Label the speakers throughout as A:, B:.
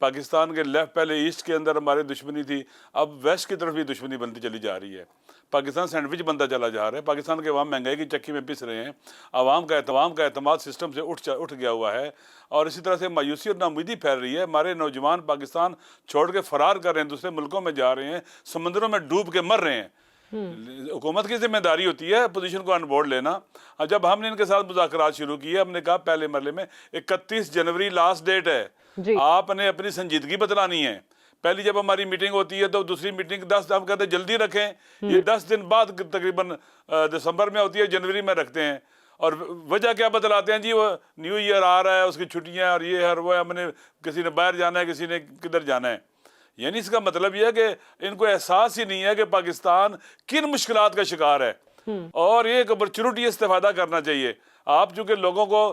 A: پاکستان کے لیفٹ پہلے ایسٹ کے اندر ہمارے دشمنی تھی، اب ویسٹ کی طرف بھی دشمنی بنتی چلی جا رہی ہے. پاکستان سینڈوچ بنتا چلا جا رہا ہے. پاکستان کے عوام مہنگائی کی چکی میں پس رہے ہیں. عوام کا اعتماد سسٹم سے اٹھ گیا ہوا ہے، اور اسی طرح سے مایوسی اور ناامیدی پھیل رہی ہے. ہمارے نوجوان پاکستان چھوڑ کے فرار کر رہے ہیں، دوسرے ملکوں میں جا رہے ہیں، سمندروں میں ڈوب کے مر رہے ہیں. حکومت کی ذمہ داری ہوتی ہے اپوزیشن کو آن بورڈ لینا. جب ہم نے ان کے ساتھ مذاکرات شروع کیے، ہم نے کہا پہلے مرحلے میں 31 جنوری لاسٹ ڈیٹ ہے، آپ نے اپنی سنجیدگی بتلانی ہے. پہلی جب ہماری میٹنگ ہوتی ہے تو دوسری میٹنگ 10 ہم کہتے ہیں جلدی رکھیں، یہ 10 دن بعد تقریباً دسمبر میں ہوتی ہے، جنوری میں رکھتے ہیں. اور وجہ کیا بتلاتے ہیں؟ جی وہ نیو ایئر آ رہا ہے، اس کی چھٹیاں اور یہ ہے وہ، ہم نے کسی نے باہر جانا ہے، کسی نے کدھر جانا ہے. یعنی اس کا مطلب یہ ہے کہ ان کو احساس ہی نہیں ہے کہ پاکستان کن مشکلات کا شکار ہے، اور یہ ایک اپرچونٹی استفادہ کرنا چاہیے. آپ چونکہ لوگوں کو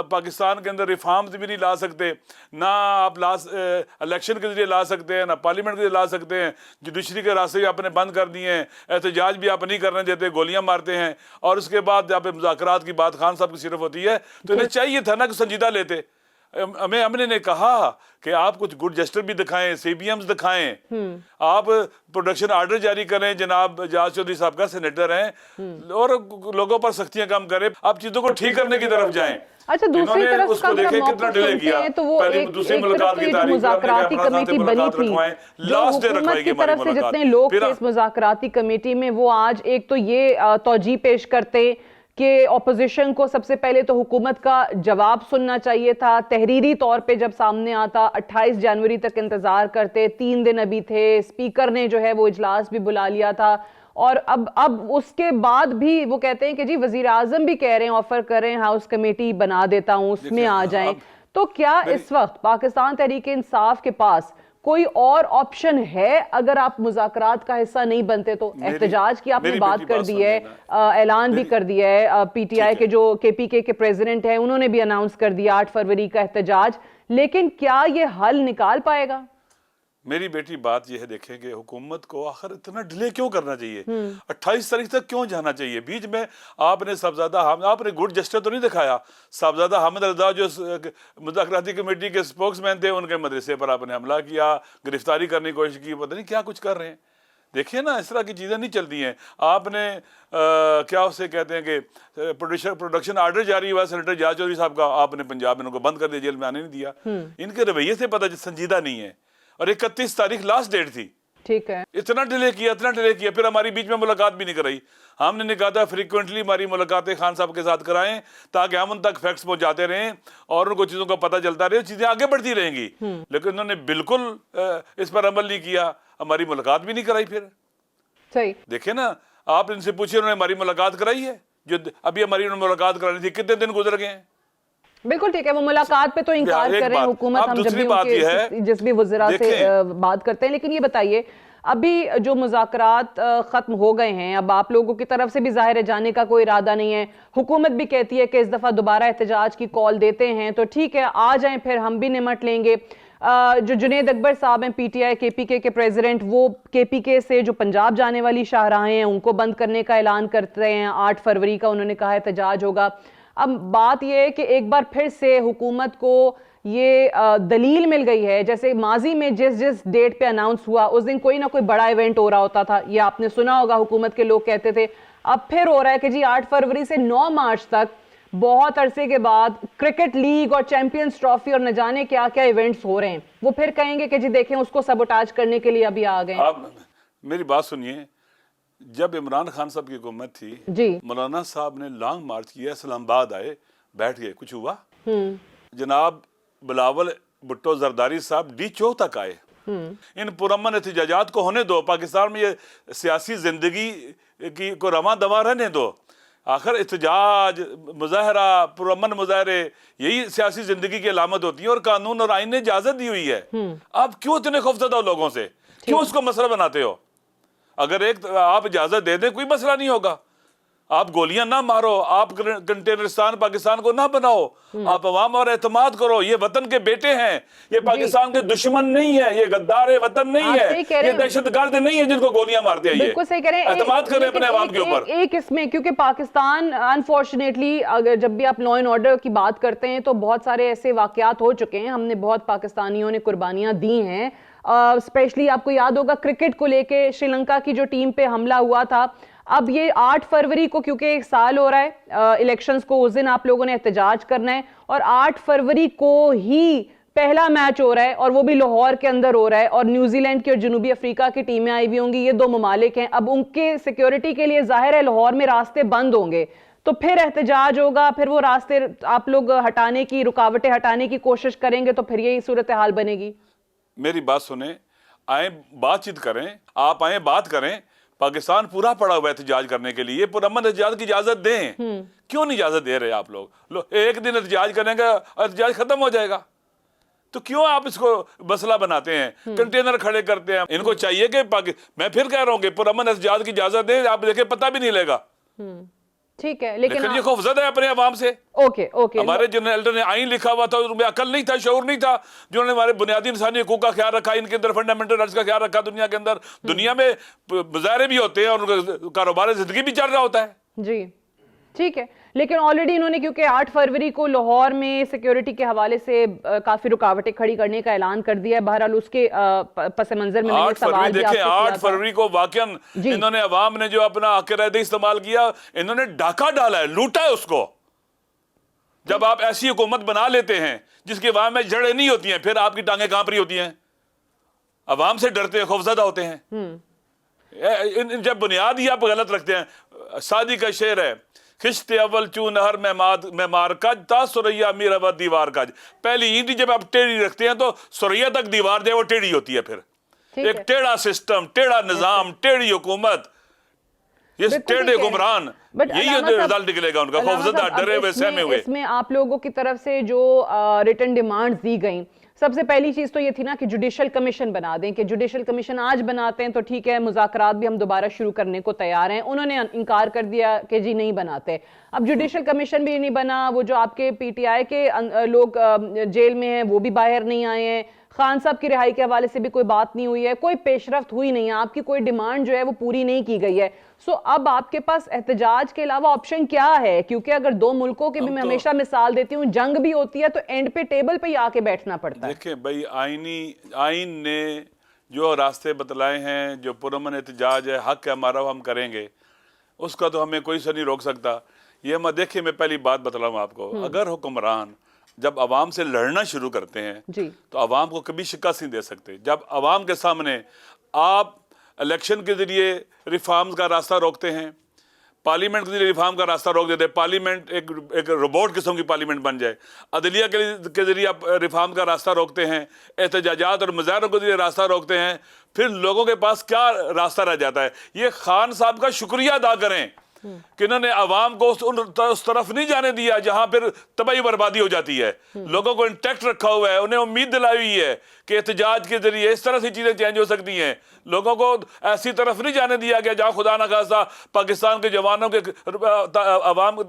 A: پاکستان کے اندر ریفارمز بھی نہیں لا سکتے، نہ آپ الیکشن کے ذریعے لا سکتے ہیں، نہ پارلیمنٹ کے ذریعے لا سکتے ہیں. جوڈیشری کے راستے بھی آپ نے بند کر دیے ہیں، احتجاج بھی آپ نہیں کرنے دیتے، گولیاں مارتے ہیں. اور اس کے بعد جب مذاکرات کی بات خان صاحب کی صرف ہوتی ہے تو انہیں چاہیے تھا نا کہ سنجیدہ لیتے. ہمیں نے کہا کہ آپ کچھ گڈ جسٹر بھی دکھائیں، سی بی ایمز دکھائیں، آپ پروڈکشن آرڈر جاری کریں. جناب اجاز چودھری صاحب کا سینیٹر ہیں، اور لوگوں پر سختیاں کم کریں. آپ چیزوں کو ٹھیک کرنے کی طرف جائیں.
B: اچھا، دوسری طرف کا اگر موقف سنتے ہیں تو وہ ایک طرف تو یہ جو مذاکراتی کمیٹی بنی تھی، جو حکومت کی طرف سے جتنے لوگ تھے اس مذاکراتی کمیٹی میں، وہ آج ایک تو یہ توجیہ پیش کرتے کہ اپوزیشن کو سب سے پہلے تو حکومت کا جواب سننا چاہیے تھا، تحریری طور پہ جب سامنے آتا. 28 جنوری تک انتظار کرتے، 3 دن ابھی تھے، اسپیکر نے جو ہے وہ اجلاس بھی بلا لیا تھا. اور اب اس کے بعد بھی وہ کہتے ہیں کہ جی وزیر اعظم بھی کہہ رہے ہیں، آفر کر رہے ہیں ہاؤس کمیٹی بنا دیتا ہوں، اس میں آ جائیں. تو کیا اس وقت پاکستان تحریک انصاف کے پاس کوئی اور آپشن ہے اگر آپ مذاکرات کا حصہ نہیں بنتے تو؟ احتجاج کی آپ نے بات کر دی ہے، اعلان بھی کر دیا ہے. پی ٹی آئی کے جو KPK کے پریزیڈنٹ ہیں انہوں نے بھی اناؤنس کر دیا 8 فروری کا احتجاج، لیکن کیا یہ حل نکال پائے گا؟
A: میری بیٹی بات یہ ہے، دیکھیں کہ حکومت کو آخر اتنا ڈیلے کیوں کرنا چاہیے؟ 28 تاریخ تک کیوں جانا چاہیے؟ بیچ میں آپ نے صاحبزادہ حامد، آپ نے گڈ جسٹر تو نہیں دکھایا. صاحبزادہ حامد رضا جو مذاکراتی کمیٹی کے اسپوکس مین تھے، ان کے مدرسے پر آپ نے حملہ کیا، گرفتاری کرنے کی کوشش کی، پتہ نہیں کیا کچھ کر رہے ہیں. دیکھیے نا، اس طرح کی چیزیں نہیں چلتی ہیں. آپ نے کیا اسے کہتے ہیں کہ پروڈکشن آرڈر جاری ہوا سینیٹر اجاز چودھری صاحب کا، آپ نے پنجاب میں ان کو بند کر دیا، جیل میں آنے نہیں دیا. ان کے رویے سے پتہ سنجیدہ نہیں ہے. اور 31 تاریخ لاسٹ ڈیٹ تھی.
B: ٹھیک ہے،
A: اتنا ڈیلے کیا. پھر ہماری بیچ میں ملاقات بھی نہیں کرائی. ہم نے کہا تھا فریکوینٹلی ہماری ملاقاتیں خان صاحب کے ساتھ کرائیں تاکہ ہم ان تک فیکٹس پہنچاتے رہیں اور ان کو چیزوں کا پتہ چلتا رہے، چیزیں آگے بڑھتی رہیں گی. لیکن انہوں نے بالکل اس پر عمل نہیں کیا، ہماری ملاقات بھی نہیں کرائی. پھر
B: صحیح
A: دیکھیں نا، آپ ان سے پوچھیں انہوں نے ہماری ملاقات کرائی ہے؟ جو ابھی ہماری ملاقات کرانی تھی، کتنے دن گزر گئے ہیں؟
B: بالکل ٹھیک ہے، وہ ملاقات پہ تو انکار کر رہے ہیں حکومت. ہم جب بھی ان کے جس بھی وزراء سے بات کرتے ہیں. لیکن یہ بتائیے، ابھی جو مذاکرات ختم ہو گئے ہیں، اب آپ لوگوں کی طرف سے بھی ظاہر ہے جانے کا کوئی ارادہ نہیں ہے، حکومت بھی کہتی ہے کہ اس دفعہ دوبارہ احتجاج کی کال دیتے ہیں تو ٹھیک ہے آ جائیں، پھر ہم بھی نمٹ لیں گے. جو جنید اکبر صاحب ہیں PTI KPK کے پریزیڈنٹ، وہ KPK سے جو پنجاب جانے والی شاہراہیں ہیں ان کو بند کرنے کا اعلان کرتے ہیں. 8 فروری کا انہوں نے کہا احتجاج ہوگا. اب بات یہ ہے کہ ایک بار پھر سے حکومت کو یہ دلیل مل گئی ہے، جیسے ماضی میں جس ڈیٹ پہ اناؤنس ہوا اس دن کوئی نہ کوئی بڑا ایونٹ ہو رہا ہوتا تھا، یہ آپ نے سنا ہوگا، حکومت کے لوگ کہتے تھے. اب پھر ہو رہا ہے کہ جی 8 فروری سے 9 مارچ تک بہت عرصے کے بعد کرکٹ لیگ اور چیمپئنز ٹرافی اور نہ جانے کیا کیا ایونٹس ہو رہے ہیں. وہ پھر کہیں گے کہ جی دیکھیں اس کو سبوٹاج کرنے کے لیے ابھی آ گئے.
A: آپ میری بات سنیے، جب عمران خان صاحب کی حکومت تھی،
B: جی
A: مولانا صاحب نے لانگ مارچ کیا، اسلام آباد آئے، بیٹھ گئے، کچھ ہوا؟ جناب بلاول بھٹو زرداری صاحب ڈی چوک تک آئے. ان پرامن احتجاجات کو ہونے دو، پاکستان میں یہ سیاسی زندگی کی کو رواں دواں رہنے دو. آخر احتجاج، مظاہرہ، پرامن مظاہرے یہی سیاسی زندگی کی علامت ہوتی ہے، اور قانون اور آئین نے اجازت دی ہوئی ہے. آپ کیوں اتنے خوفزدہ ہو لوگوں سے؟ کیوں اس کو مسئلہ بناتے ہو؟ اگر ایک آپ اجازت دے دیں کوئی مسئلہ نہیں ہوگا. آپ گولیاں نہ مارو، آپ کنٹینرستان پاکستان کو نہ بناؤ، آپ عوام اور اعتماد کرو. یہ وطن کے بیٹے ہیں، یہ پاکستان کے دشمن نہیں ہے، یہ غدار وطن نہیں ہے، یہ دہشت گرد نہیں ہے جن کو گولیاں مارتے ہیں. یہ
B: بالکل صحیح کہہ رہے ہیں.
A: اعتماد کریں اپنے عوام کے اوپر.
B: ایک اس میں کیونکہ پاکستان انفارچونیٹلی اگر جب بھی آپ لا اینڈ آرڈر کی بات کرتے ہیں تو بہت سارے ایسے واقعات ہو چکے ہیں، ہم نے بہت پاکستانیوں نے قربانیاں دی ہیں. اسپیشلی آپ کو یاد ہوگا کرکٹ کو لے کے سری لنکا کی جو ٹیم پہ حملہ ہوا تھا. اب یہ 8 فروری کو کیونکہ ایک سال ہو رہا ہے الیکشنز کو، اس دن آپ لوگوں نے احتجاج کرنا ہے، اور 8 فروری کو ہی پہلا میچ ہو رہا ہے اور وہ بھی لاہور کے اندر ہو رہا ہے، اور نیوزی لینڈ کی اور جنوبی افریقہ کی ٹیمیں آئی ہوئی ہوں گی. یہ 2 ممالک ہیں. اب ان کے سیکیورٹی کے لیے ظاہر ہے لاہور میں راستے بند ہوں گے، تو پھر احتجاج ہوگا، پھر وہ راستے آپ لوگ ہٹانے کی، رکاوٹیں ہٹانے کی کوشش کریں گے، تو پھر یہی صورتحال بنے گی.
A: میری بات سنیں، آئیں بات چیت کریں، آپ آئیں بات کریں. پاکستان پورا پڑا ہوا ہے احتجاج کرنے کے لیے، پرامن احتجاج کی اجازت دیں. کیوں نہیں اجازت دے رہے آپ لوگ؟ ایک دن احتجاج کریں گے، احتجاج ختم ہو جائے گا. تو کیوں آپ اس کو مسئلہ بناتے ہیں، کنٹینر کھڑے کرتے ہیں؟ ان کو چاہیے کہ میں پھر کہہ رہا ہوں کہ پرامن احتجاج کی اجازت دیں. آپ دیکھیں پتہ بھی نہیں لے گا.
B: ٹھیک ہے،
A: لیکن یہ خوفزدہ ہے اپنے عوام سے. ہمارے جنرل ایلڈر نے آئین لکھا ہوا تھا، ان میں عقل نہیں تھا، شعور نہیں تھا، جنہوں نے ہمارے بنیادی انسانی حقوق کا خیال رکھا، ان کے اندر فنڈامنٹل رائٹس کا خیال رکھا. دنیا کے اندر، دنیا میں مظاہرے بھی ہوتے ہیں اور ان کا کاروبار زندگی بھی چل رہا ہوتا ہے.
B: جی ٹھیک ہے، لیکن آلریڈی انہوں نے کیونکہ 8 فروری کو لاہور میں سیکیورٹی کے حوالے سے کافی رکاوٹیں کھڑی کرنے کا اعلان کر دیا ہے. بہرحال اس کے پس منظر میں
A: 8 فروری دیکھیں، 8 فروری کو واقعاً انہوں نے عوام نے جو اپنا حق رائے استعمال کیا، انہوں نے ڈاکہ ڈالا ہے، لوٹا ہے اس کو. جب آپ ایسی حکومت بنا لیتے ہیں جس کے عوام میں جڑیں نہیں ہوتی ہیں، پھر آپ کی ٹانگیں کانپ رہی ہوتی ہیں، عوام سے ڈرتے ہیں، خوفزدہ ہوتے ہیں. جب بنیاد ہی آپ غلط رکھتے ہیں. سعدی کا شعر ہے، خشت اول چون نہر میں مار کج تا سریا میرا و دیوار کج. پہلی اینٹ جب آپ ٹیڑھی رکھتے ہیں تو سریا تک دیوار جو ہے وہ ٹیڑھی ہوتی ہے. پھر ایک ٹیڑھا سسٹم، ٹیڑھا نظام، ٹیڑھی حکومت، یہ ٹیڑھے حکمران، یہی رزلٹ نکلے گا ان کا، خوفزدہ، ڈرے ہوئے، سہمے ہوئے.
B: اس میں آپ لوگوں کی طرف سے جو ریٹن ڈیمانڈز دی گئیں، سب سے پہلی چیز تو یہ تھی نا کہ جوڈیشل کمیشن بنا دیں، کہ جوڈیشل کمیشن آج بناتے ہیں تو ٹھیک ہے، مذاکرات بھی ہم دوبارہ شروع کرنے کو تیار ہیں. انہوں نے انکار کر دیا کہ جی نہیں بناتے. اب جوڈیشل کمیشن بھی نہیں بنا، وہ جو آپ کے پی ٹی آئی کے لوگ جیل میں ہیں وہ بھی باہر نہیں آئے ہیں، خان صاحب کی رہائی کے حوالے سے بھی کوئی بات نہیں ہوئی ہے، کوئی پیش رفت ہوئی نہیں ہے، آپ کی کوئی ڈیمانڈ جو ہے وہ پوری نہیں کی گئی ہے. سو اب آپ کے پاس احتجاج کے علاوہ آپشن کیا ہے؟ کیونکہ اگر 2 ملکوں کی بھی میں ہمیشہ مثال دیتی ہوں، جنگ بھی ہوتی ہے تو اینڈ پہ ٹیبل پہ ہی آ کے بیٹھنا پڑتا ہے.
A: دیکھیں بھائی، آئین نے جو راستے بتلائے ہیں، جو پرامن احتجاج ہے، حق ہے ہمارا، وہ ہم کریں گے، اس کا تو ہمیں کوئی سے نہیں روک سکتا. یہ دیکھیں، میں پہلی بات بتلاؤں آپ کو، اگر حکمران جب عوام سے لڑنا شروع کرتے ہیں تو عوام کو کبھی شکست نہیں دے سکتے. جب عوام کے سامنے آپ الیکشن کے ذریعے ریفارمز کا راستہ روکتے ہیں، پارلیمنٹ کے ذریعے ریفارم کا راستہ روک دیتے ہیں، پارلیمنٹ ایک روبوٹ قسم کی پارلیمنٹ بن جائے، عدلیہ کے ذریعے آپ ریفارم کا راستہ روکتے ہیں، احتجاجات اور مظاہروں کے ذریعے راستہ روکتے ہیں، پھر لوگوں کے پاس کیا راستہ رہ جاتا ہے؟ یہ خان صاحب کا شکریہ ادا کریں کہ انہوں نے عوام کو اس طرف نہیں جانے دیا جہاں پھر تباہی بربادی ہو جاتی ہے. لوگوں کو انٹیکٹ رکھا ہوا ہے، انہیں امید دلائی ہوئی ہے کہ احتجاج کے ذریعے اس طرح سے چیزیں چینج ہو سکتی ہیں. لوگوں کو ایسی طرف نہیں جانے دیا گیا جہاں خدا نخواستہ پاکستان کے جوانوں کے عوام،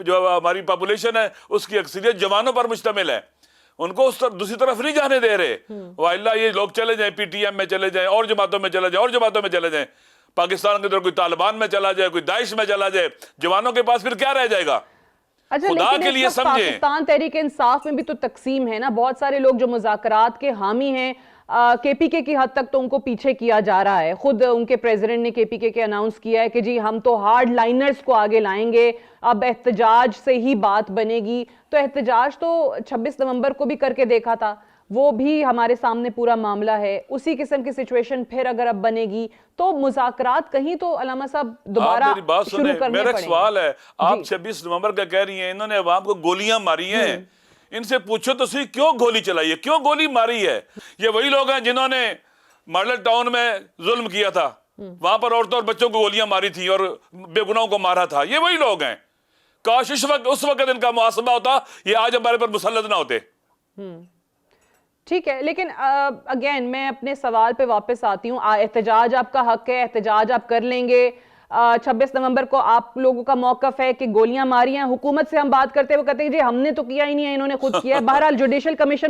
A: جو ہماری پاپولیشن ہے اس کی اکثریت جوانوں پر مشتمل ہے، ان کو دوسری طرف نہیں جانے دے رہے. واللہ یہ لوگ چلے جائیں، پی ٹی ایم میں چلے جائیں، اور جماعتوں میں چلے جائیں، اور جماعتوں میں چلے جائیں، پاکستان کے اندر کوئی طالبان میں چلا جائے، کوئی داعش میں چلا جائے، جوانوں کے پاس پھر کیا رہ جائے گا؟ خدا کے لیے سمجھیں.
B: پاکستان تحریک انصاف میں بھی تو تقسیم ہے نا، بہت سارے لوگ جو مذاکرات کے حامی ہیں، کے پی کے کی حد تک تو ان کو پیچھے کیا جا رہا ہے. خود ان کے پریزیڈنٹ نے کے پی کے اناؤنس کیا ہے کہ جی ہم تو ہارڈ لائنرز کو آگے لائیں گے، اب احتجاج سے ہی بات بنے گی. تو احتجاج تو 26 نومبر کو بھی کر کے دیکھا تھا، وہ بھی ہمارے سامنے پورا معاملہ ہے. اسی قسم کی سچویشن پھر اگر اب بنے گی تو مذاکرات کہیں تو علامہ صاحب دوبارہ شروع کرنے پڑیں.
A: میرا ایک سوال ہے، آپ 26 نومبر کا کہہ رہی ہیں انہوں نے عوام کو گولیاں ماری ہیں، ان سے پوچھو تو صحیح کیوں گولی چلائی ہے، کیوں گولی ماری ہے؟ یہ وہی لوگ ہیں جنہوں نے ماڈل ٹاؤن میں ظلم کیا تھا، وہاں پر عورتوں اور بچوں کو گولیاں ماری تھی اور بے گناہوں کو مارا تھا. یہ وہی لوگ ہیں. کاش اس وقت ان کا محاسبہ ہوتا، یہ آج ہمارے پر مسلط نہ ہوتے.
B: ٹھیک ہے، لیکن اگین میں اپنے سوال پہ واپس آتی ہوں. احتجاج آپ کا حق ہے، احتجاج آپ کر لیں گے. 26 نومبر کو آپ لوگوں کا موقف ہے کہ گولیاں ماری ہیں, حکومت سے ہم بات کرتے وہ کہتے ہیں جی ہم نے تو کیا ہی نہیں ہے, انہوں نے خود کیا ہے. بہرحال جوڈیشل کمیشن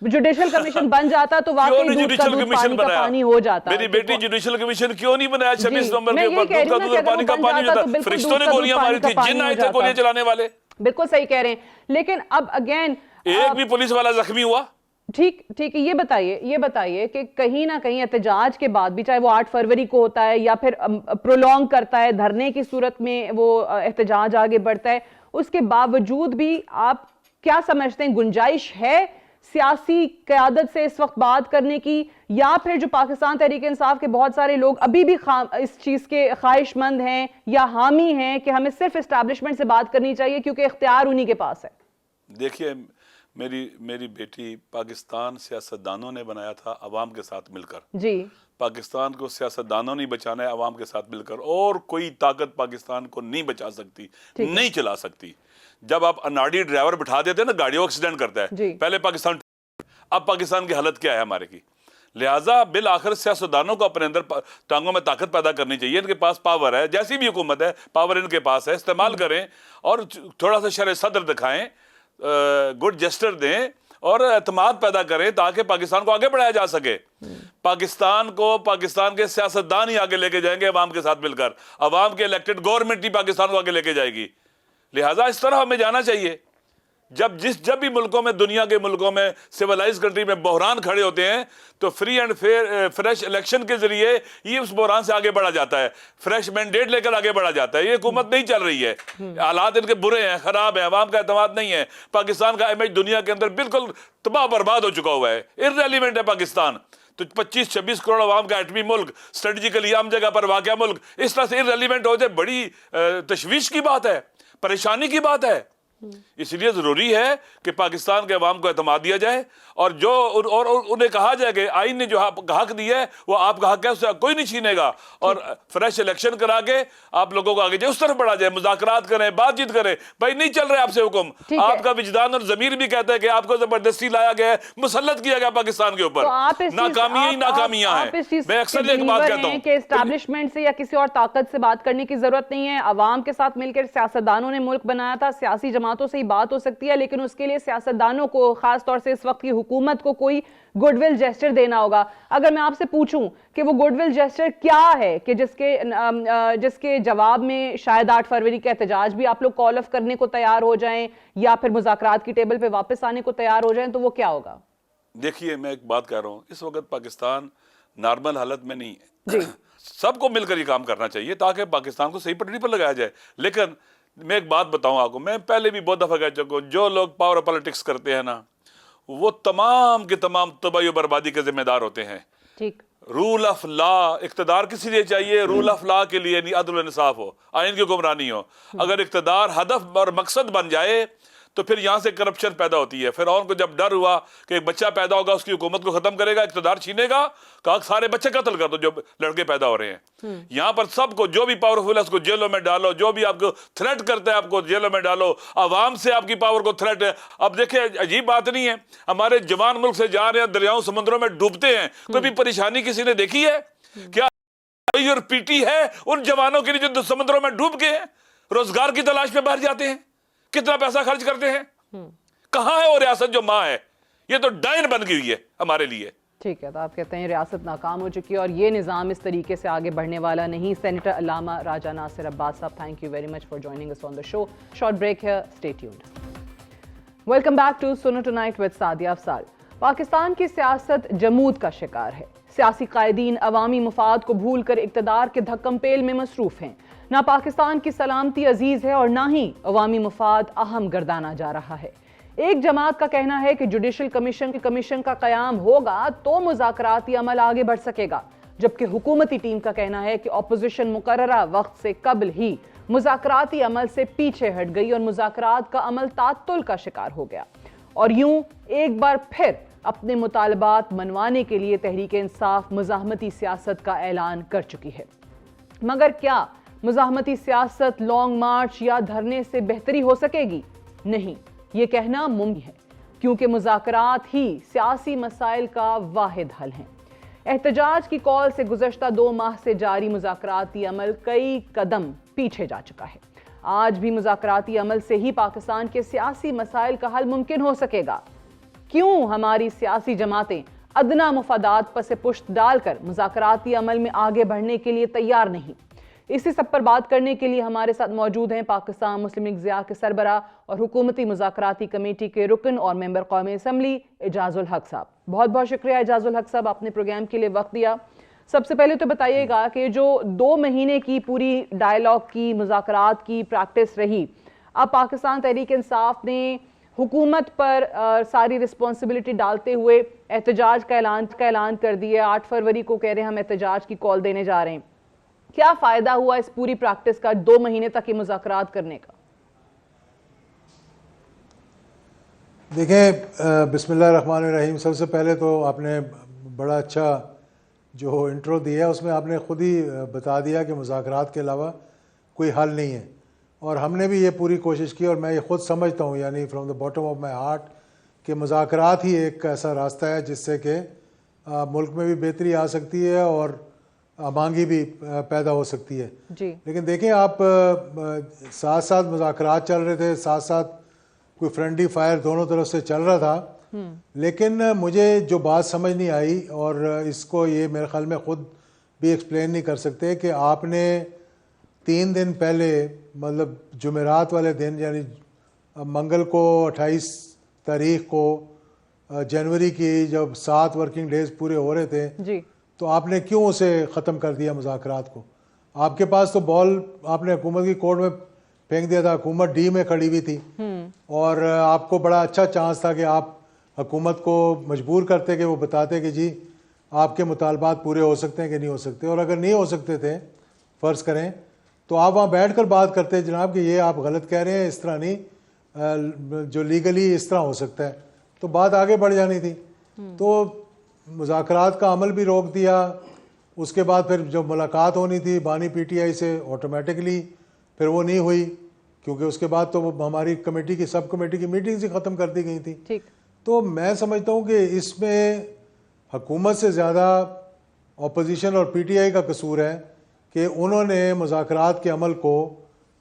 B: جوڈیشل کمیشن بن جاتا تو واقعی دودھ کا دودھ پانی کا پانی ہو جاتا.
A: میری بیٹی جوڈیشل کمیشن کیوں نہیں بنایا 26 نومبر کے اوپر؟ دودھ کا دودھ اور پانی کا پانی ہوتا. فرشتوں نے گولیاں ماری تھی, جن آئے تھے گولیاں چلانے والے.
B: بالکل صحیح کہہ رہے ہیں, لیکن اب اگین
A: ایک بھی پولیس والا زخمی ہوا؟
B: ٹھیک ٹھیک, یہ بتائیے کہ کہیں نہ کہیں احتجاج کے بعد بھی, چاہے وہ 8 فروری کو ہوتا ہے یا پھر پرولونگ کرتا ہے, دھرنے کی صورت میں وہ احتجاج آگے بڑھتا ہے, اس کے باوجود بھی آپ کیا سمجھتے ہیں گنجائش ہے سیاسی قیادت سے اس وقت بات کرنے کی, یا پھر جو پاکستان تحریک انصاف کے بہت سارے لوگ ابھی بھی اس چیز کے خواہش مند ہیں یا حامی ہیں کہ ہمیں صرف اسٹیبلشمنٹ سے بات کرنی چاہیے کیونکہ اختیار انہی کے پاس ہے؟
A: دیکھیے میری بیٹی پاکستان سیاستدانوں نے بنایا تھا عوام کے ساتھ مل کر.
B: جی,
A: پاکستان کو سیاستدانوں نہیں بچانا ہے, عوام کے ساتھ مل کر, اور کوئی طاقت پاکستان کو نہیں بچا سکتی, نہیں چلا سکتی. جب آپ اناڑی ڈرائیور بٹھا دیتے ہیں نا, گاڑیوں ایکسیڈنٹ کرتا ہے, پہلے پاکستان, اب پاکستان کی حالت کیا ہے ہمارے کی. لہٰذا بالآخر سیاستدانوں کو اپنے اندر ٹانگوں میں طاقت پیدا کرنی چاہیے. ان کے پاس پاور ہے, جیسی بھی حکومت ہے پاور ان کے پاس ہے, استعمال کریں اور تھوڑا سا شرح صدر دکھائیں, گڈ جسٹر دیں اور اعتماد پیدا کریں تاکہ پاکستان کو آگے بڑھایا جا سکے. پاکستان کو پاکستان کے سیاستدان ہی آگے لے کے جائیں گے عوام کے ساتھ مل کر, عوام کے الیکٹڈ گورنمنٹ ہی پاکستان کو آگے لے کے جائے گی. لہٰذا اس طرح ہمیں جانا چاہیے. جب بھی ملکوں میں, دنیا کے ملکوں میں, سیولائز کنٹری میں بحران کھڑے ہوتے ہیں تو فری اینڈ فریش الیکشن کے ذریعے یہ اس بحران سے آگے بڑھا جاتا ہے, فریش مینڈیٹ لے کر آگے بڑھا جاتا ہے. یہ حکومت نہیں چل رہی ہے, حالات ان کے برے ہیں, خراب ہیں, عوام کا اعتماد نہیں ہے, پاکستان کا امیج دنیا کے اندر بالکل تباہ برباد ہو چکا ہوا ہے, ارریلیونٹ ہے پاکستان. تو 25-26 کروڑ عوام کا ایٹمی ملک, اسٹریٹجیکلی عام جگہ پر واقع ملک اس طرح سے ارریلیونٹ ہو جائے, بڑی تشویش کی بات ہے, پریشانی کی بات ہے. اس لیے ضروری ہے کہ پاکستان کے عوام کو اعتماد دیا جائے اور انہیں کہا جائے کہ آئین نے جو حق دیا ہے وہ آپ کا حق ہے, اس سے کوئی نہیں چھینے گا, اور فریش الیکشن کرا کے آپ لوگوں کو آگے جائے, اس طرف بڑھا جائے, مذاکرات کریں, بات چیت کریں. بھائی نہیں چل رہے آپ سے حکم, آپ کا وجدان اور ضمیر بھی کہتا ہے کہ آپ کو زبردستی لایا گیا ہے, مسلط کیا گیا پاکستان کے اوپر, ناکامیاں ہیں. میں اکثر ایک بات کہتا ہوں
B: کہ اسٹیبلشمنٹ سے یا کسی اور طاقت سے بات کرنے کی ضرورت نہیں ہے, عوام کے ساتھ مل کر سیاستدانوں نے ملک بنایا تھا, سیاسی جماعتوں سے ہی بات ہو سکتی ہے, لیکن اس کے لیے سیاستدانوں کو, خاص طور سے اس وقت کی حکومت کو کوئی گڈ ول جیسچر دینا ہوگا. اگر میں آپ سے پوچھوں کہ وہ گڈ ول جیسچر کیا ہے کہ جس کے جواب میں شاید 8 فروری کا احتجاج بھی آپ لوگ کال آف کرنے کو تیار ہو جائیں یا پھر مذاکرات کی ٹیبل پہ واپس آنے کو تیار ہو جائیں, تو وہ کیا ہوگا؟
A: دیکھیے میں ایک بات کہہ رہا ہوں, اس وقت پاکستان نارمل حالت میں نہیں ہے. سب کو مل کر یہ کام کرنا چاہیے تاکہ پاکستان کو صحیح پٹری پر لگایا جائے. لیکن میں ایک بات بتاؤں آپ کو, میں پہلے بھی بہت دفعہ کہہ چکا ہوں, جو لوگ پاور پالیٹکس کرتے ہیں نا وہ تمام کے تمام تباہی و بربادی کے ذمہ دار ہوتے ہیں. ٹھیک, رول آف لا, اقتدار کسی لیے چاہیے؟ رول آف لا کے لیے, نہیں عدل و انصاف ہو, آئین کی حکمرانی ہو. اگر اقتدار ہدف اور مقصد بن جائے تو پھر یہاں سے کرپشن پیدا ہوتی ہے. فرعون کو جب ڈر ہوا کہ ایک بچہ پیدا ہوگا اس کی حکومت کو ختم کرے گا, اقتدار چھینے گا, کہا سارے بچے قتل کر دو جو لڑکے پیدا ہو رہے ہیں. یہاں پر سب کو, جو بھی پاورفل ہے اس کو جیلوں میں ڈالو, جو بھی آپ کو تھریٹ کرتا ہے آپ کو جیلوں میں ڈالو. عوام سے آپ کی پاور کو تھریٹ ہے. اب دیکھیں عجیب بات نہیں ہے, ہمارے جوان ملک سے جا رہے ہیں, دریاؤں سمندروں میں ڈوبتے ہیں, کوئی بھی پریشانی کسی نے دیکھی ہے کیا؟ اور پی ٹی ہے ان جوانوں کے لیے جو سمندروں میں ڈوب کے روزگار کی تلاش میں باہر جاتے ہیں, کتنا پیسہ خرچ کرتے ہیں. کہاں ہے وہ ریاست جو ماں ہے؟ یہ تو ڈائن بن گئی ہے ہمارے لیے.
B: ٹھیک ہے, تو آپ کہتے ہیں ریاست ناکام ہو چکی ہے اور یہ نظام اس طریقے سے آگے بڑھنے والا نہیں. سینیٹر علامہ راجہ ناصر عباس صاحب, thank you very much for joining us on the show. Short break here, stay tuned. Welcome back to Suno Tonight with Sadia Afzal. Pakistan کی سیاست جمود کا شکار ہے. سیاسی قائدین عوامی مفاد کو بھول کر اقتدار کے دھکم پیل میں مصروف ہیں. نہ پاکستان کی سلامتی عزیز ہے اور نہ ہی عوامی مفاد اہم گردانا جا رہا ہے. ایک جماعت کا کہنا ہے کہ جوڈیشل کمیشن کا قیام ہوگا تو مذاکراتی عمل آگے بڑھ سکے گا, جبکہ حکومتی ٹیم کا کہنا ہے کہ اپوزیشن مقررہ وقت سے قبل ہی مذاکراتی عمل سے پیچھے ہٹ گئی اور مذاکرات کا عمل تعطل کا شکار ہو گیا. اور یوں ایک بار پھر اپنے مطالبات منوانے کے لیے تحریک انصاف مزاحمتی سیاست کا اعلان کر چکی ہے. مگر کیا مزاحمتی سیاست لانگ مارچ یا دھرنے سے بہتری ہو سکے گی؟ نہیں, یہ کہنا ممکن ہے کیونکہ مذاکرات ہی سیاسی مسائل کا واحد حل ہیں. احتجاج کی کال سے گزشتہ 2 ماہ سے جاری مذاکراتی عمل کئی قدم پیچھے جا چکا ہے. آج بھی مذاکراتی عمل سے ہی پاکستان کے سیاسی مسائل کا حل ممکن ہو سکے گا. کیوں ہماری سیاسی جماعتیں ادنا مفادات پس پشت ڈال کر مذاکراتی عمل میں آگے بڑھنے کے لیے تیار نہیں؟ اسی سب پر بات کرنے کے لیے ہمارے ساتھ موجود ہیں پاکستان مسلم لیگ ضیاء کے سربراہ اور حکومتی مذاکراتی کمیٹی کے رکن اور ممبر قومی اسمبلی اعجاز الحق صاحب. بہت بہت شکریہ اعجاز الحق صاحب، آپ نے پروگرام کے لیے وقت دیا. سب سے پہلے تو بتائیے گا کہ جو 2 مہینے کی پوری ڈائیلاگ کی مذاکرات کی پریکٹس رہی، اب پاکستان تحریک انصاف نے حکومت پر ساری رسپانسبلٹی ڈالتے ہوئے احتجاج کا اعلان کر دیا. 8 فروری کو کہہ رہے ہیں ہم احتجاج کی کال دینے جا رہے ہیں. کیا فائدہ ہوا اس پوری پریکٹس کا 2 مہینے تک یہ مذاکرات کرنے کا؟
C: دیکھیں، بسم اللہ الرحمن الرحیم. سب سے پہلے تو آپ نے بڑا اچھا جو انٹرو دیا ہے، اس میں آپ نے خود ہی بتا دیا کہ مذاکرات کے علاوہ کوئی حل نہیں ہے. اور ہم نے بھی یہ پوری کوشش کی، اور میں یہ خود سمجھتا ہوں یعنی from the bottom of my heart کہ مذاکرات ہی ایک ایسا راستہ ہے جس سے کہ ملک میں بھی بہتری آ سکتی ہے اور امانگی بھی پیدا ہو سکتی ہے.
B: جی
C: لیکن دیکھیں، آپ ساتھ ساتھ مذاکرات چل رہے تھے، ساتھ ساتھ کوئی فرینڈلی فائر دونوں طرف سے چل رہا تھا. لیکن مجھے جو بات سمجھ نہیں آئی، اور اس کو یہ میرے خیال میں خود بھی ایکسپلین نہیں کر سکتے، کہ آپ نے 3 دن پہلے مطلب جمعرات والے دن یعنی منگل کو 28 تاریخ کو جنوری کی جب 7 ورکنگ ڈیز پورے ہو رہے تھے،
B: جی
C: تو آپ نے کیوں اسے ختم کر دیا مذاکرات کو؟ آپ کے پاس تو بال آپ نے حکومت کی کورٹ میں پھینک دیا تھا، حکومت ڈی میں کھڑی ہوئی تھی، اور آپ کو بڑا اچھا چانس تھا کہ آپ حکومت کو مجبور کرتے کہ وہ بتاتے کہ جی آپ کے مطالبات پورے ہو سکتے ہیں کہ نہیں ہو سکتے. اور اگر نہیں ہو سکتے تھے فرض کریں تو آپ وہاں بیٹھ کر بات کرتے جناب کہ یہ آپ غلط کہہ رہے ہیں، اس طرح نہیں، جو لیگلی اس طرح ہو سکتا ہے، تو بات آگے بڑھ جانی تھی. تو مذاکرات کا عمل بھی روک دیا. اس کے بعد پھر جو ملاقات ہونی تھی بانی پی ٹی آئی سے، آٹومیٹکلی پھر وہ نہیں ہوئی، کیونکہ اس کے بعد تو ہماری کمیٹی کی سب کمیٹی کی میٹنگز ہی ختم کر دی گئی تھی. تو میں سمجھتا ہوں کہ اس میں حکومت سے زیادہ اپوزیشن اور پی ٹی آئی کا قصور ہے کہ انہوں نے مذاکرات کے عمل کو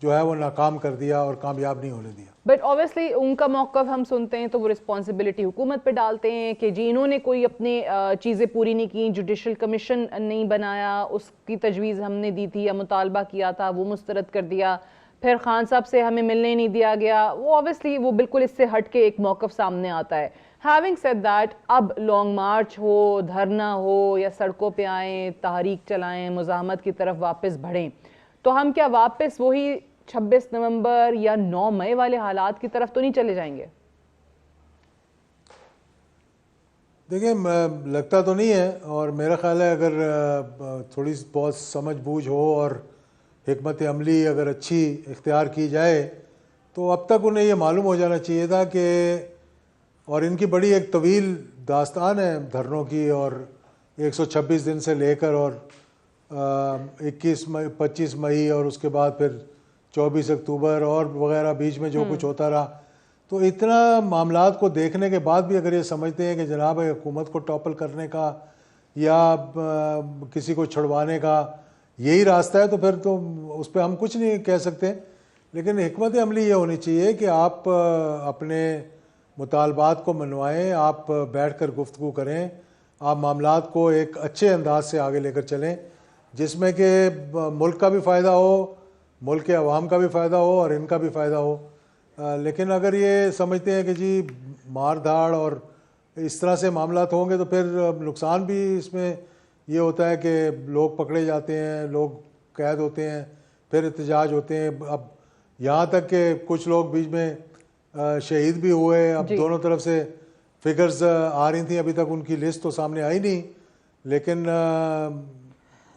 C: جو ہے وہ ناکام کر دیا اور کامیاب نہیں ہونے دیا.
B: بٹ اوبیسلی ان کا موقف ہم سنتے ہیں تو وہ رسپانسبلٹی حکومت پہ ڈالتے ہیں کہ جی انہوں نے کوئی اپنے چیزیں پوری نہیں کی، جوڈیشل کمیشن نہیں بنایا، اس کی تجویز ہم نے دی تھی یا مطالبہ کیا تھا وہ مسترد کر دیا، پھر خان صاحب سے ہمیں ملنے نہیں دیا گیا. وہ اوبیسلی وہ بالکل اس سے ہٹ کے ایک موقف سامنے آتا ہے. ہیونگ سیڈ دیٹ، اب لانگ مارچ ہو، دھرنا ہو، یا سڑکوں پہ آئیں، تحریک چلائیں، مزاحمت کی طرف واپس بڑھیں، تو ہم کیا واپس وہی 26 نومبر یا 9 مئی والے حالات کی طرف تو نہیں چلے جائیں گے؟
C: دیکھیں، لگتا تو نہیں ہے، اور میرا خیال ہے اگر تھوڑی بہت سمجھ بوجھ ہو اور حکمت عملی اگر اچھی اختیار کی جائے تو اب تک انہیں یہ معلوم ہو جانا چاہیے تھا کہ، اور ان کی بڑی ایک طویل داستان ہے دھرنوں کی، اور 126 دن سے لے کر اور 25 مئی اور اس کے بعد پھر 24 اکتوبر اور وغیرہ بیچ میں جو کچھ ہوتا رہا. تو اتنا معاملات کو دیکھنے کے بعد بھی اگر یہ سمجھتے ہیں کہ جناب حکومت کو ٹاپل کرنے کا یا کسی کو چھڑوانے کا یہی راستہ ہے، تو پھر تو اس پہ ہم کچھ نہیں کہہ سکتے. لیکن حکمت عملی یہ ہونی چاہیے کہ آپ اپنے مطالبات کو منوائیں، آپ بیٹھ کر گفتگو کریں، آپ معاملات کو ایک اچھے انداز سے آگے لے کر چلیں جس میں کہ ملک کا بھی فائدہ ہو، ملک کے عوام کا بھی فائدہ ہو اور ان کا بھی فائدہ ہو. لیکن اگر یہ سمجھتے ہیں کہ جی مار دھاڑ اور اس طرح سے معاملات ہوں گے تو پھر نقصان بھی اس میں یہ ہوتا ہے کہ لوگ پکڑے جاتے ہیں، لوگ قید ہوتے ہیں، پھر احتجاج ہوتے ہیں. اب یہاں تک کہ کچھ لوگ بیچ میں شہید بھی ہوئے. اب دونوں طرف سے فگرز آ رہی تھیں، ابھی تک ان کی لسٹ تو سامنے آئی نہیں، لیکن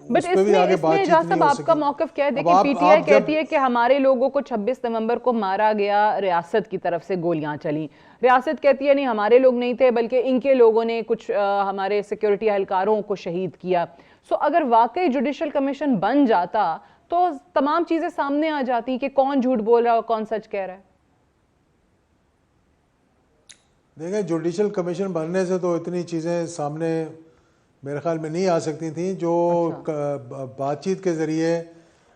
B: بٹ اس میں اعجاز صاحب آپ کا موقف کیا ہے؟ دیکھیں پی ٹی آئی کہتی ہے کہ ہمارے لوگوں کو 26 نومبر کو مارا گیا، ریاست کی طرف سے گولیاں چلیں. ریاست کہتی ہے نہیں ہمارے لوگ نہیں تھے بلکہ ان کے لوگوں نے کچھ ہمارے سیکیورٹی اہلکاروں کو شہید کیا. سو اگر واقعی جوڈیشل کمیشن بن جاتا تو تمام چیزیں سامنے آ جاتی کہ کون جھوٹ بول رہا ہے اور کون سچ کہہ رہا ہے.
C: دیکھیں جوڈیشل کمیشن بننے سے تو اتنی چیزیں سامنے میرے خیال میں نہیں آ سکتی تھیں، جو بات چیت کے ذریعے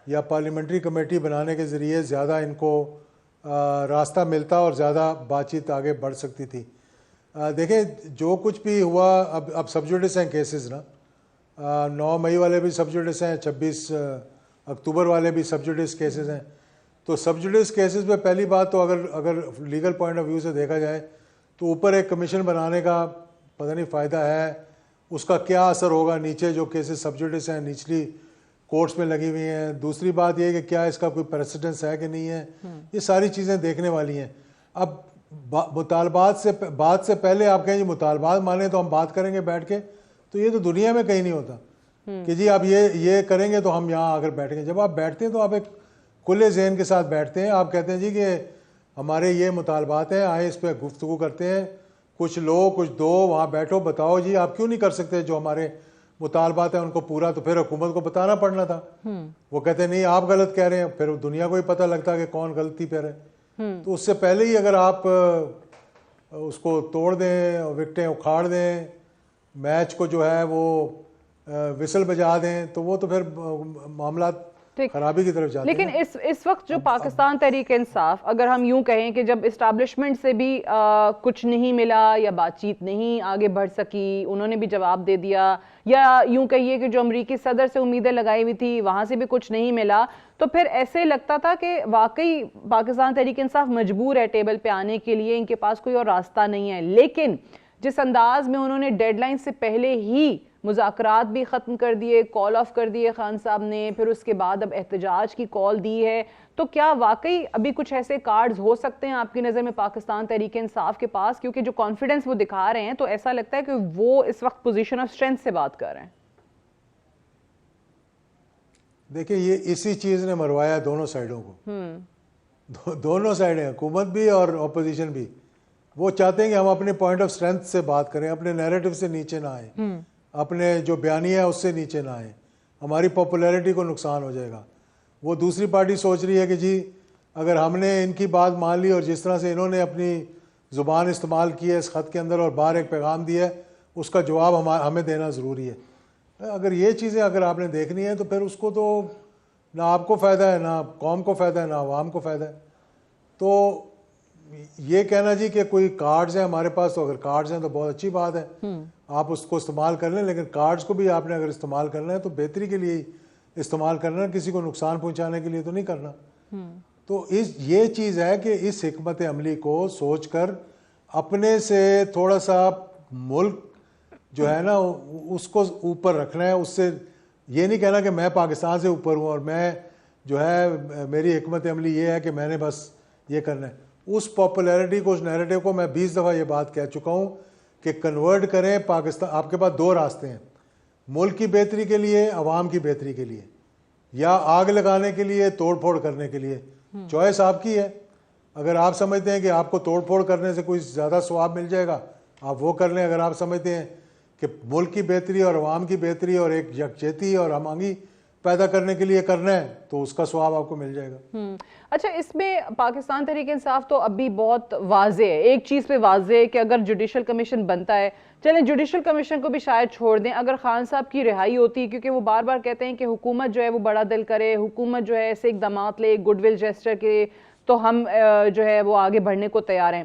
C: یا پارلیمنٹری کمیٹی بنانے کے ذریعے زیادہ ان کو راستہ ملتا اور زیادہ بات چیت آگے بڑھ سکتی تھی. دیکھیں جو کچھ بھی ہوا، اب سب جوڈس ہیں کیسز نا، 9 مئی والے بھی سب جوڈس ہیں، 26 اکتوبر والے بھی سب جوڈس کیسز ہیں. تو سب جوڈس کیسز میں پہلی بات تو اگر لیگل پوائنٹ آف ویو سے دیکھا جائے تو اوپر ایک کمیشن بنانے کا پتہ نہیں فائدہ ہے، اس کا کیا اثر ہوگا نیچے جو کیسز سب جوڈس ہیں نچلی کورٹس میں لگی ہوئی ہیں. دوسری بات یہ کہ کیا اس کا کوئی پریسیڈنس ہے کہ نہیں ہے، یہ ساری چیزیں دیکھنے والی ہیں. اب مطالبات سے پہلے آپ کہیں جی مطالبات مانیں تو ہم بات کریں گے بیٹھ کے، تو یہ تو دنیا میں کہیں نہیں ہوتا کہ جی آپ یہ کریں گے تو ہم یہاں آ کر بیٹھیں گے. جب آپ بیٹھتے ہیں تو آپ ایک کھلے ذہن کے ساتھ بیٹھتے ہیں، آپ کہتے ہیں جی کہ ہمارے یہ مطالبات ہیں، آئے اس پہ گفتگو کرتے ہیں، کچھ لو کچھ دو، وہاں بیٹھو بتاؤ جی آپ کیوں نہیں کر سکتے جو ہمارے مطالبات ہیں ان کو پورا. تو پھر حکومت کو بتانا پڑنا تھا. وہ کہتے ہیں نہیں آپ غلط کہہ رہے ہیں، پھر دنیا کو ہی پتہ لگتا کہ کون غلطی پہ ہے. تو اس سے پہلے ہی اگر آپ اس کو توڑ دیں، وکٹیں اکھاڑ دیں، میچ کو جو ہے وہ وسل بجا دیں، تو وہ تو پھر معاملات خرابی کی طرف جاتے ہیں.
B: لیکن اس وقت جو پاکستان تحریک انصاف، اگر ہم یوں کہیں کہ جب اسٹیبلشمنٹ سے بھی کچھ نہیں ملا یا بات چیت نہیں آگے بڑھ سکی، انہوں نے بھی جواب دے دیا، یا یوں کہیے کہ جو امریکی صدر سے امیدیں لگائی ہوئی تھی وہاں سے بھی کچھ نہیں ملا، تو پھر ایسے لگتا تھا کہ واقعی پاکستان تحریک انصاف مجبور ہے ٹیبل پہ آنے کے لیے، ان کے پاس کوئی اور راستہ نہیں ہے. لیکن جس انداز میں انہوں نے ڈیڈ لائن سے پہلے ہی مذاکرات بھی ختم کر دیے، کال آف کر دیے خان صاحب نے، پھر اس کے بعد اب احتجاج کی کال دی ہے، تو کیا واقعی ابھی کچھ ایسے کارڈز ہو سکتے ہیں آپ کی نظر میں پاکستان تحریک انصاف کے پاس؟ کیونکہ جو کانفیڈنس وہ دکھا رہے ہیں تو ایسا لگتا ہے کہ وہ اس وقت پوزیشن آف اسٹرینتھ سے بات کر رہے ہیں.
C: دیکھیں یہ اسی چیز نے مروایا دونوں سائیڈوں کو. دونوں سائیڈیں، حکومت بھی اور اپوزیشن بھی، وہ چاہتے ہیں کہ ہم اپنے پوائنٹ آف اسٹرینتھ سے بات کریں، اپنے نیریٹو سے نیچے نہ آئیں، اپنے جو بیانیہ ہے اس سے نیچے نہ آئیں، ہماری پاپولیرٹی کو نقصان ہو جائے گا. وہ دوسری پارٹی سوچ رہی ہے کہ جی اگر ہم نے ان کی بات مان لی اور جس طرح سے انہوں نے اپنی زبان استعمال کی ہے اس خط کے اندر اور باہر ایک پیغام دیا ہے، اس کا جواب ہمیں دینا ضروری ہے. اگر یہ چیزیں اگر آپ نے دیکھنی ہیں تو پھر اس کو تو نہ آپ کو فائدہ ہے، نہ قوم کو فائدہ ہے، نہ عوام کو فائدہ ہے. تو یہ کہنا جی کہ کوئی کارڈز ہیں ہمارے پاس، تو اگر کارڈز ہیں تو بہت اچھی بات ہے، آپ اس کو استعمال کر لیں، لیکن کارڈز کو بھی آپ نے اگر استعمال کرنا ہے تو بہتری کے لیے استعمال کرنا ہے، کسی کو نقصان پہنچانے کے لیے تو نہیں کرنا. تو یہ چیز ہے کہ اس حکمت عملی کو سوچ کر اپنے سے تھوڑا سا ملک جو ہے نا اس کو اوپر رکھنا ہے. اس سے یہ نہیں کہنا کہ میں پاکستان سے اوپر ہوں اور میں جو ہے میری حکمت عملی یہ ہے کہ میں نے بس یہ کرنا ہے. اس پاپولیرٹی کو، اس نیریٹو کو میں 20 دفعہ یہ بات کہہ چکا ہوں کہ کنورٹ کریں پاکستان. آپ کے پاس دو راستے ہیں، ملک کی بہتری کے لیے، عوام کی بہتری کے لیے، یا آگ لگانے کے لیے، توڑ پھوڑ کرنے کے لیے. چوائس آپ کی ہے. اگر آپ سمجھتے ہیں کہ آپ کو توڑ پھوڑ کرنے سے کوئی زیادہ ثواب مل جائے گا آپ وہ کر لیں. اگر آپ سمجھتے ہیں کہ ملک کی بہتری اور عوام کی بہتری اور ایک یکجہتی اور ہم آہنگی پیدا کرنے کے لیے کرنا ہے تو اس کا ثواب آپ کو مل جائے گا.
B: اچھا، اس میں پاکستان تحریک انصاف تو ابھی بہت واضح ہے، ایک چیز پہ واضح ہے کہ اگر جوڈیشل کمیشن بنتا ہے، چلیں جوڈیشل کمیشن کو بھی شاید چھوڑ دیں، اگر خان صاحب کی رہائی ہوتی ہے، کیونکہ وہ بار بار کہتے ہیں کہ حکومت جو ہے وہ بڑا دل کرے، حکومت جو ہے ایسے اقدامات لے گڈ ول جیسچر کے، تو ہم جو ہے وہ آگے بڑھنے کو تیار ہیں.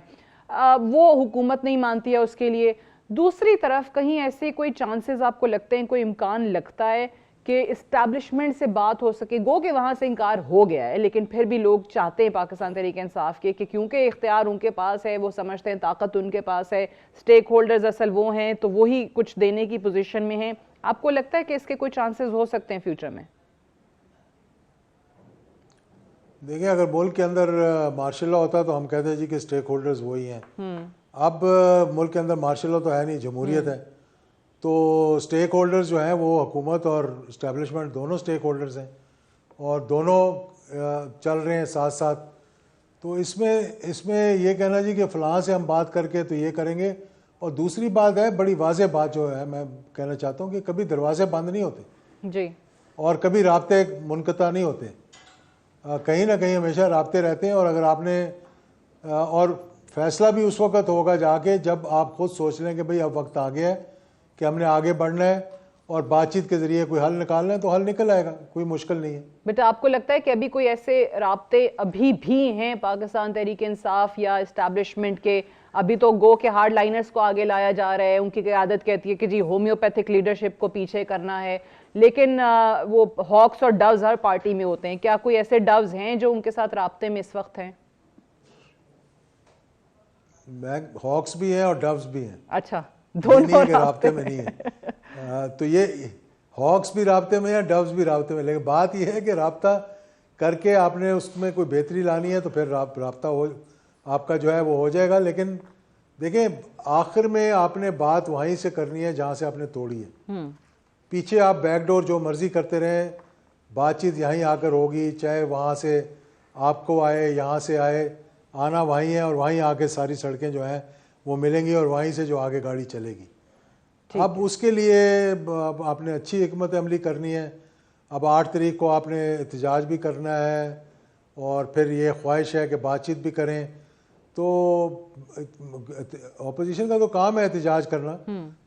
B: وہ حکومت نہیں مانتی ہے اس کے لیے. دوسری طرف کہیں ایسے کوئی چانسز آپ کو لگتے ہیں، کوئی امکان لگتا ہے کہ اسٹیبلشمنٹ سے بات ہو سکے؟ گو کہ وہاں سے انکار ہو گیا ہے، لیکن پھر بھی لوگ چاہتے ہیں پاکستان تحریک انصاف کے کہ کیونکہ اختیار ان کے پاس ہے، وہ سمجھتے ہیں طاقت ان کے پاس ہے، سٹیک ہولڈرز اصل وہ ہیں تو وہی کچھ دینے کی پوزیشن میں ہیں. آپ کو لگتا ہے کہ اس کے کوئی چانسز ہو سکتے ہیں فیوچر میں؟
C: دیکھیں اگر ملک کے اندر مارشل لا ہوتا تو ہم کہتے ہیں جی کہ سٹیک ہولڈرز وہی ہیں. اب ملک کے اندر مارشل لا تو ہے نہیں، جمہوریت ہے، تو سٹیک ہولڈرز جو ہیں وہ حکومت اور اسٹیبلشمنٹ دونوں سٹیک ہولڈرز ہیں اور دونوں چل رہے ہیں ساتھ ساتھ. تو اس میں یہ کہنا جی کہ فلاں سے ہم بات کر کے تو یہ کریں گے. اور دوسری بات ہے، بڑی واضح بات جو ہے میں کہنا چاہتا ہوں کہ کبھی دروازے بند نہیں ہوتے
B: جی،
C: اور کبھی رابطے منقطع نہیں ہوتے. کہیں نہ کہیں ہمیشہ رابطے رہتے ہیں. اور اگر آپ نے اور فیصلہ بھی اس وقت ہوگا جا کے جب آپ خود سوچ لیں کہ بھئی اب وقت آ گیا ہے کہ ہم نے آگے بڑھنا ہے اور بات چیت کے ذریعے کوئی حل نکالنا ہے تو حل نکل آئے گا, کوئی مشکل نہیں ہے.
B: بیٹا آپ کو لگتا ہے کہ ابھی کوئی ایسے رابطے ابھی بھی ہیں پاکستان تحریک انصاف یا اسٹیبلشمنٹ کے؟ ابھی تو گو کے ہارڈ لائنرز کو آگے لایا جا رہا ہے, ان کی قیادت کہتی ہے کہ جی ہومیوپیتھک لیڈرشپ کو پیچھے کرنا ہے, لیکن وہ ہاکس اور ڈوز ہر پارٹی میں ہوتے ہیں. کیا کوئی ایسے ڈوز ہیں جو ان کے ساتھ رابطے میں اس وقت ہیں؟
C: ہاکس بھی ہیں اور ڈوز بھی ہیں.
B: اچھا, دونوں
C: رابطے میں نہیں ہے. تو یہ ہاکس بھی رابطے میں ہیں, ڈوز بھی رابطے میں, لیکن بات یہ ہے کہ رابطہ کر کے آپ نے اس میں کوئی بہتری لانی ہے تو پھر رابطہ آپ کا جو ہے وہ ہو جائے گا. لیکن دیکھیں آخر میں آپ نے بات وہیں سے کرنی ہے جہاں سے آپ نے توڑی ہے. پیچھے آپ بیک ڈور جو مرضی کرتے رہیں, بات چیت یہیں آ کر ہوگی, چاہے وہاں سے آپ کو آئے یہاں سے آئے, آنا وہیں ہے اور وہیں آ کے ساری سڑکیں جو ہیں وہ ملیں گی اور وہیں سے جو آگے گاڑی چلے گی. اب اس کے لیے آپ نے اچھی حکمت عملی کرنی ہے. اب 8 تاریخ کو آپ نے احتجاج بھی کرنا ہے اور پھر یہ خواہش ہے کہ بات چیت بھی کریں. تو اپوزیشن کا تو کام ہے احتجاج کرنا,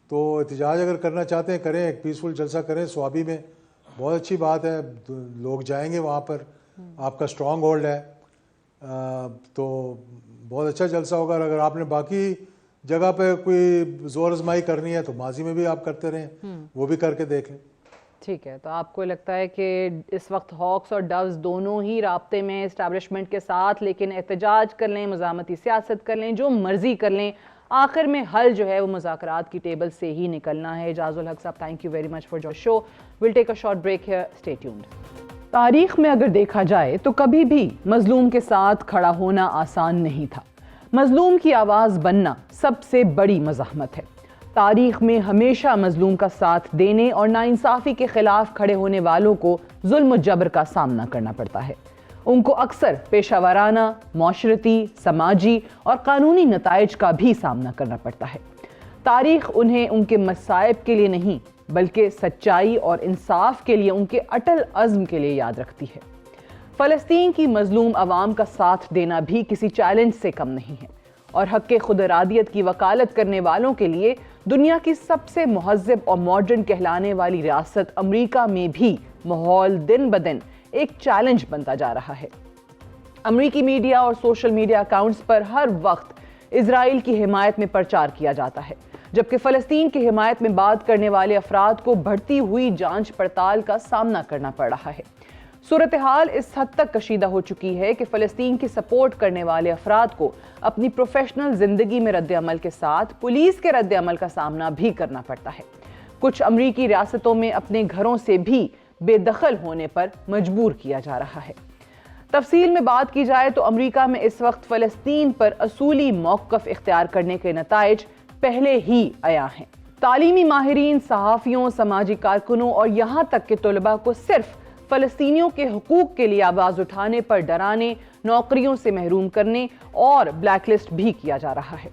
C: تو احتجاج اگر کرنا چاہتے ہیں کریں, ایک پیسفل جلسہ کریں سوابی میں, بہت اچھی بات ہے, لوگ جائیں گے وہاں پر, آپ کا اسٹرانگ ہولڈ ہے, تو بہت اچھا جلسہ ہوگا. اگر آپ نے باقی جگہ پہ کوئی زور آزمائی کرنی ہے تو ماضی میں بھی آپ کرتے رہیں, وہ بھی کر کے دیکھ لیں.
B: ٹھیک ہے, تو آپ کو لگتا ہے کہ اس وقت ہاکس اور ڈوز دونوں ہی رابطے میں اسٹیبلشمنٹ کے ساتھ, لیکن احتجاج کر لیں, مزاحمتی سیاست کر لیں, جو مرضی کر لیں, آخر میں حل جو ہے وہ مذاکرات کی ٹیبل سے ہی نکلنا ہے. اعجاز الحق صاحب, thank you very much for your show. We'll take a short break here, stay tuned. تاریخ میں اگر دیکھا جائے تو کبھی بھی مظلوم کے ساتھ کھڑا ہونا آسان نہیں تھا. مظلوم کی آواز بننا سب سے بڑی مزاحمت ہے. تاریخ میں ہمیشہ مظلوم کا ساتھ دینے اور ناانصافی کے خلاف کھڑے ہونے والوں کو ظلم و جبر کا سامنا کرنا پڑتا ہے. ان کو اکثر پیشہ ورانہ, معاشرتی, سماجی اور قانونی نتائج کا بھی سامنا کرنا پڑتا ہے. تاریخ انہیں ان کے مصائب کے لیے نہیں بلکہ سچائی اور انصاف کے لیے ان کے اٹل عزم کے لیے یاد رکھتی ہے. فلسطین کی مظلوم عوام کا ساتھ دینا بھی کسی چیلنج سے کم نہیں ہے, اور حق خود ارادیت کی وکالت کرنے والوں کے لیے دنیا کی سب سے مہذب اور ماڈرن کہلانے والی ریاست امریکہ میں بھی ماحول دن بدن ایک چیلنج بنتا جا رہا ہے. امریکی میڈیا اور سوشل میڈیا اکاؤنٹس پر ہر وقت اسرائیل کی حمایت میں پرچار کیا جاتا ہے, جبکہ فلسطین کی حمایت میں بات کرنے والے افراد کو بڑھتی ہوئی جانچ پڑتال کا سامنا کرنا پڑ رہا ہے. صورتحال اس حد تک کشیدہ ہو چکی ہے کہ فلسطین کی سپورٹ کرنے والے افراد کو اپنی پروفیشنل زندگی میں رد عمل کے ساتھ پولیس کے رد عمل کا سامنا بھی کرنا پڑتا ہے. کچھ امریکی ریاستوں میں اپنے گھروں سے بھی بے دخل ہونے پر مجبور کیا جا رہا ہے. تفصیل میں بات کی جائے تو امریکہ میں اس وقت فلسطین پر اصولی موقف اختیار کرنے کے نتائج پہلے ہی عیاں ہیں. تعلیمی ماہرین, صحافیوں, سماجی کارکنوں اور یہاں تک کہ طلباء کو صرف فلسطینیوں کے حقوق کے لیے آواز اٹھانے پر ڈرانے, نوکریوں سے محروم کرنے اور بلیک لسٹ بھی کیا جا رہا ہے.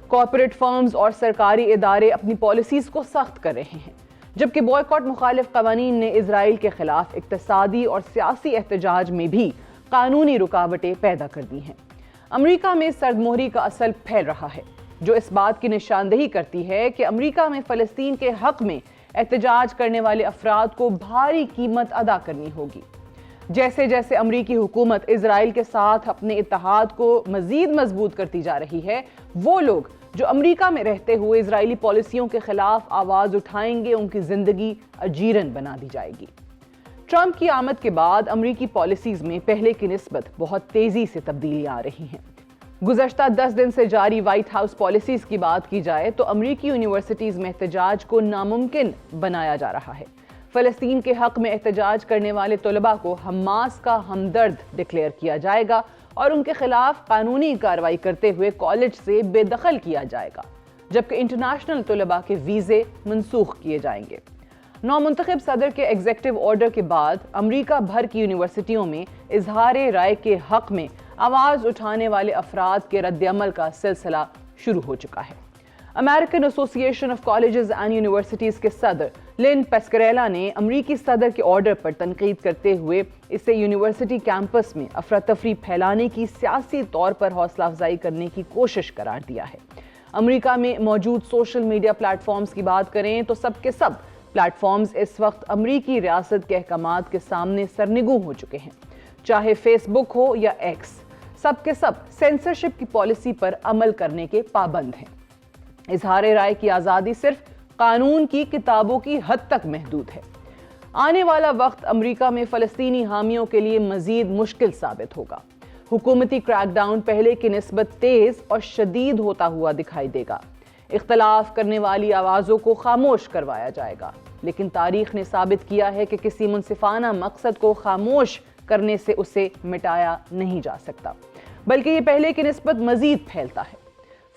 B: کارپوریٹ فرمز اور سرکاری ادارے اپنی پالیسیز کو سخت کر رہے ہیں, جبکہ بوائیکاٹ مخالف قوانین نے اسرائیل کے خلاف اقتصادی اور سیاسی احتجاج میں بھی قانونی رکاوٹیں پیدا کر دی ہیں. امریکہ میں سرد مہری کا اثر پھیل رہا ہے, جو اس بات کی نشاندہی کرتی ہے کہ امریکہ میں فلسطین کے حق میں احتجاج کرنے والے افراد کو بھاری قیمت ادا کرنی ہوگی. جیسے جیسے امریکی حکومت اسرائیل کے ساتھ اپنے اتحاد کو مزید مضبوط کرتی جا رہی ہے, وہ لوگ جو امریکہ میں رہتے ہوئے اسرائیلی پالیسیوں کے خلاف آواز اٹھائیں گے, ان کی زندگی اجیرن بنا دی جائے گی. ٹرمپ کی آمد کے بعد امریکی پالیسیز میں پہلے کی نسبت بہت تیزی سے تبدیلیاں آ رہی ہیں. گزشتہ 10 دن سے جاری وائٹ ہاؤس پالیسیز کی بات کی جائے تو امریکی یونیورسٹیز میں احتجاج کو ناممکن بنایا جا رہا ہے. فلسطین کے حق میں احتجاج کرنے والے طلباء کو حماس کا ہمدرد ڈکلیئر کیا جائے گا اور ان کے خلاف قانونی کارروائی کرتے ہوئے کالج سے بے دخل کیا جائے گا, جبکہ انٹرنیشنل طلباء کے ویزے منسوخ کیے جائیں گے. نومنتخب صدر کے ایگزیکٹو آرڈر کے بعد امریکہ بھر کی یونیورسٹیوں میں اظہار رائے کے حق میں آواز اٹھانے والے افراد کے رد عمل کا سلسلہ شروع ہو چکا ہے. امریکن ایسوسی ایشن آف کالجز اینڈ یونیورسٹیز کے صدر لن پیسکریلا نے امریکی صدر کے آرڈر پر تنقید کرتے ہوئے اسے یونیورسٹی کیمپس میں افراتفری پھیلانے کی سیاسی طور پر حوصلہ افزائی کرنے کی کوشش قرار دیا ہے. امریکہ میں موجود سوشل میڈیا پلیٹ فارمز کی بات کریں تو سب کے سب پلیٹ فارمز اس وقت امریکی ریاست کے احکامات کے سامنے سرنگوں ہو چکے ہیں. چاہے فیس بک ہو یا ایکس، سب کے سب سینسرشپ کی پالیسی پر عمل کرنے کے پابند ہیں. اظہار رائے کی آزادی صرف قانون کی کتابوں کی حد تک محدود ہے. آنے والا وقت امریکہ میں فلسطینی حامیوں کے لیے مزید مشکل ثابت ہوگا. حکومتی کریک ڈاؤن پہلے کی نسبت تیز اور شدید ہوتا ہوا دکھائی دے گا. اختلاف کرنے والی آوازوں کو خاموش کروایا جائے گا، لیکن تاریخ نے ثابت کیا ہے کہ کسی منصفانہ مقصد کو خاموش کرنے سے اسے مٹایا نہیں جا سکتا، بلکہ یہ پہلے کی نسبت مزید پھیلتا ہے.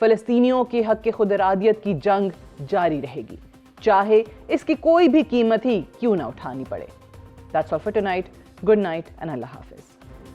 B: فلسطینیوں کی حق خود ارادیت کی جنگ جاری رہے گی، چاہے اس کی کوئی بھی قیمت ہی کیوں نہ اٹھانی پڑے. That's all for tonight. Good night and Allah Hafiz.